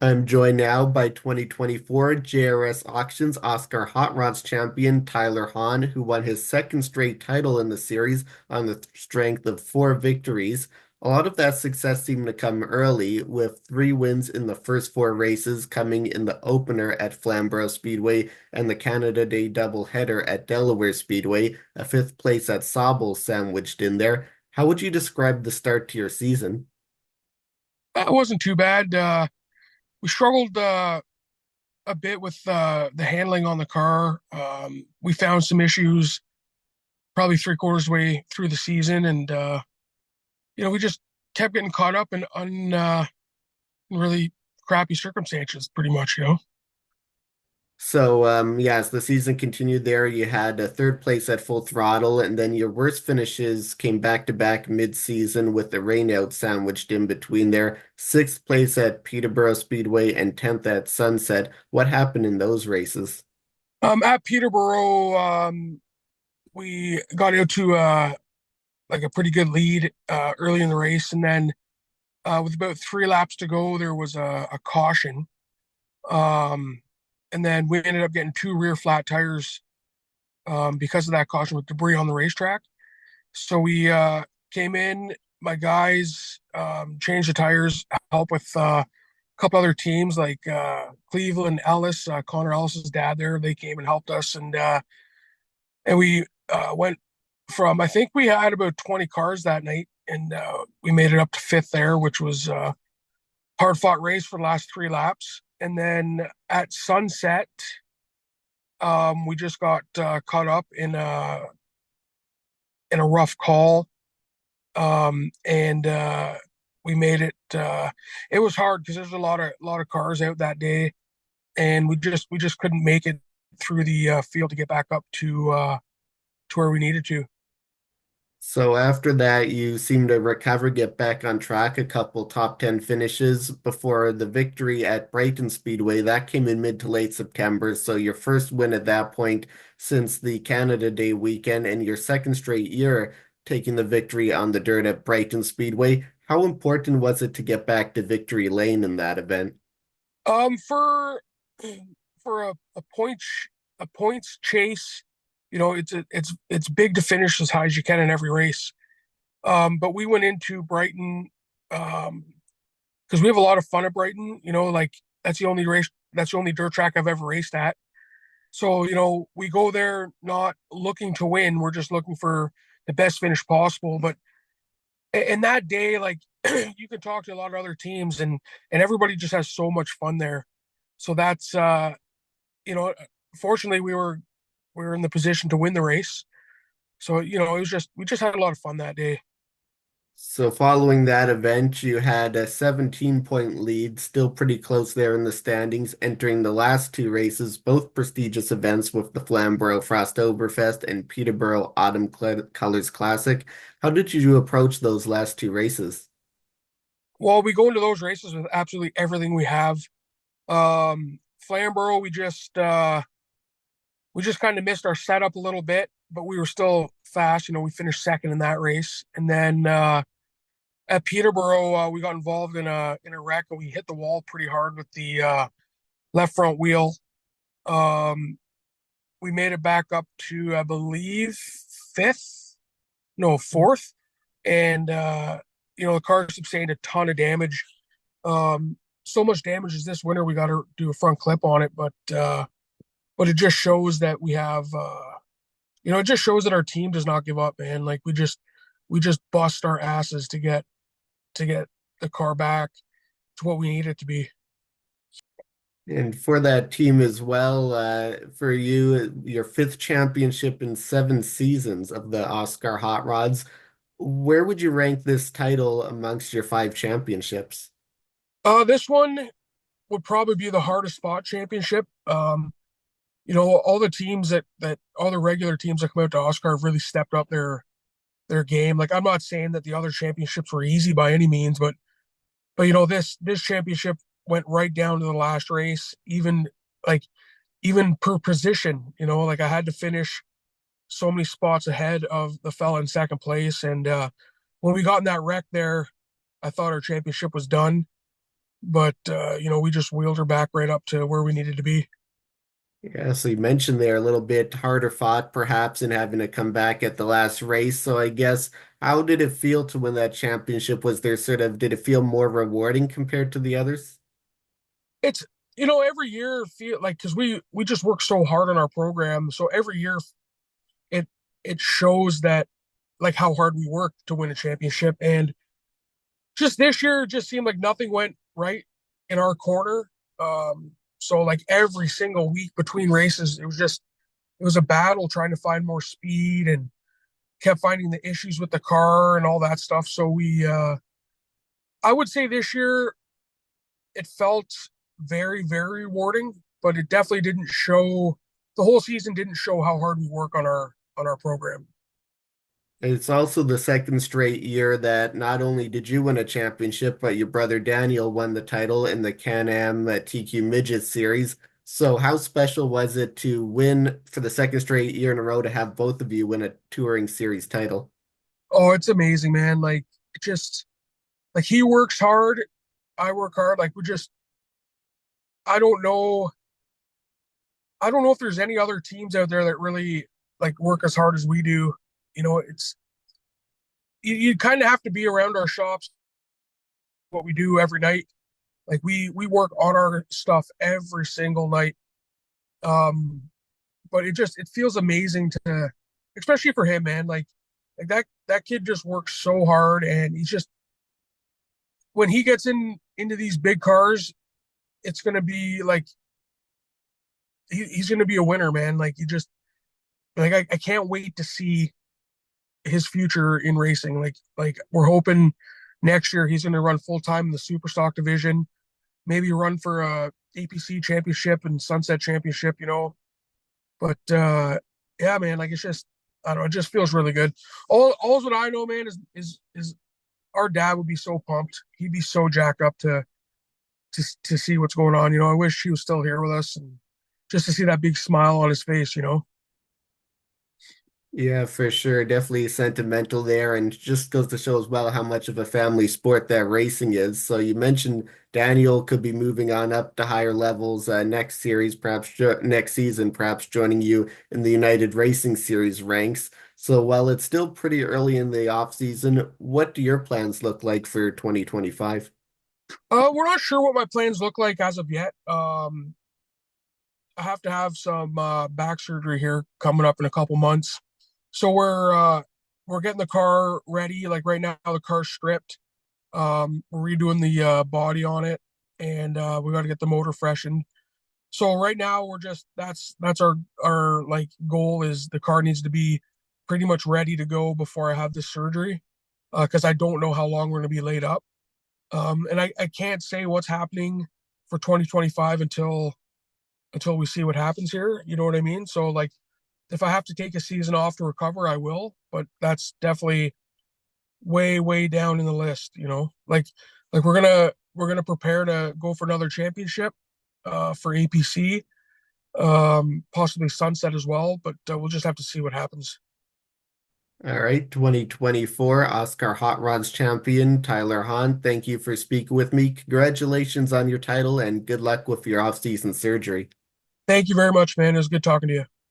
I'm joined now by 2024 JRS Auctions OSCAAR Hot Rods champion Tyler Hawn, who won his second straight title in the series on the strength of four victories. A lot of that success seemed to come early, with three wins in the first four races coming in the opener at Flamborough Speedway and the Canada Day doubleheader at Delaware Speedway, a fifth place at Sauble sandwiched in there. How would you describe the start to your season? It wasn't too bad. We struggled a bit with the handling on the car. We found some issues probably three-quarters way through the season, and we just kept getting caught up in really crappy circumstances, pretty much. So, yeah, as the season continued there, you had a third place at Full Throttle, and then your worst finishes came back to back mid-season with the rainout sandwiched in between there. Sixth place at Peterborough Speedway and 10th at Sunset. What happened in those races? At Peterborough, we got out to like a pretty good lead early in the race, and then with about three laps to go, there was a caution. Um, and then we ended up getting two rear flat tires because of that caution with debris on the racetrack. So we came in, my guys changed the tires, help with a couple other teams like Cleveland Ellis, Connor Ellis's dad there. They came and helped us, and we went from, I think we had about 20 cars that night, and we made it up to fifth there, which was a hard fought race for the last three laps. And then at sunset, we just got caught up in a rough call, and we made it. It was hard because there's a lot of cars out that day, and we just couldn't make it through the field to get back up to where we needed to. So after that, you seem to recover, get back on track, a couple top 10 finishes before the victory at Brighton Speedway. That came in mid to late September. So your first win at that point since the Canada Day weekend and your second straight year taking the victory on the dirt at Brighton Speedway. How important was it to get back to victory lane in that event? For a points chase, it's big to finish as high as you can in every race. But we went into Brighton because we have a lot of fun at Brighton. Like that's the only dirt track I've ever raced at. So we go there not looking to win. We're just looking for the best finish possible. But in that day, like you can talk to a lot of other teams, and everybody just has so much fun there. So that's you know, fortunately we were in the position to win the race. So it was just we just had a lot of fun that day. So following that event, you had a 17-point lead, still pretty close there in the standings, entering the last two races, both prestigious events with the Flamborough Frostoberfest and Peterborough Autumn Colors Classic. How did you approach those last two races? Well, we go into those races with absolutely everything we have. Flamborough, we just kind of missed our setup a little bit, but we were still fast. We finished second in that race, and then at Peterborough, we got involved in a wreck, and we hit the wall pretty hard with the left front wheel. Um, we made it back up to, I believe, fifth, no, fourth, and the car sustained a ton of damage. So much damage as this winter, we got to do a front clip on it, but it just shows that we have, it just shows that our team does not give up, man. Like we just bust our asses to get the car back to what we need it to be. And for that team as well, for you, your fifth championship in seven seasons of the Oscar Hot Rods, where would you rank this title amongst your five championships? This one would probably be the hardest spot championship. All the teams that all the regular teams that come out to Oscar have really stepped up their game. Like I'm not saying that the other championships were easy by any means, but this championship went right down to the last race, like even per position. Like I had to finish so many spots ahead of the fella in second place, and when we got in that wreck there, I thought our championship was done. but we just wheeled her back right up to where we needed to be. Yeah, so you mentioned there a little bit harder fought perhaps in having to come back at the last race. So I guess how did it feel to win that championship? Was there did it feel more rewarding compared to the others? It's every year feel like because we just work so hard on our program, so every year it it shows that like how hard we work to win a championship. And just this year, it just seemed like nothing went right in our corner. So like every single week between races, it was a battle trying to find more speed and kept finding the issues with the car and all that stuff. So I would say this year it felt very, very rewarding, but it definitely didn't show the whole season didn't show how hard we work on our program. It's also the second straight year that not only did you win a championship, but your brother Daniel won the title in the Can-Am TQ Midget Series. So how special was it to win for the second straight year in a row to have both of you win a touring series title? Oh, it's amazing, man. Like it just like he works hard, I work hard. Like we just I don't know I don't know if there's any other teams out there that really like work as hard as we do. It's you kind of have to be around our shops, what we do every night. Like we work on our stuff every single night. Um, but it feels amazing to, especially for him, man. Like that kid just works so hard, and he's just when he gets into these big cars, it's gonna be like he's gonna be a winner, man. Like you just like I can't wait to see his future in racing. Like we're hoping next year he's gonna run full time in the super stock division, maybe run for a APC championship and Sunset championship, But yeah, man, like it's just I don't know, it just feels really good. All what I know, man, is our dad would be so pumped. He'd be so jacked up to see what's going on. I wish he was still here with us and just to see that big smile on his face. Yeah, for sure. Definitely sentimental there, and just goes to show as well how much of a family sport that racing is. So you mentioned Daniel could be moving on up to higher levels next series, perhaps next season, perhaps joining you in the United Racing Series ranks. So while it's still pretty early in the off season, what do your plans look like for 2025? We're not sure what my plans look like as of yet. I have to have some back surgery here coming up in a couple months. So we're getting the car ready. Like right now, the car's stripped. We're redoing the body on it, and we got to get the motor freshened. So right now, we're just that's our like goal is the car needs to be pretty much ready to go before I have this surgery, because I don't know how long we're going to be laid up. And I can't say what's happening for 2025 until we see what happens here. You know what I mean? So like if I have to take a season off to recover, I will, but that's definitely way, way down in the list. Like we're gonna prepare to go for another championship for APC, possibly Sunset as well, but we'll just have to see what happens. All right, 2024 OSCAAR Hot Rods champion Tyler Hawn, thank you for speaking with me. Congratulations on your title and good luck with your off-season surgery. Thank you very much, man. It was good talking to you.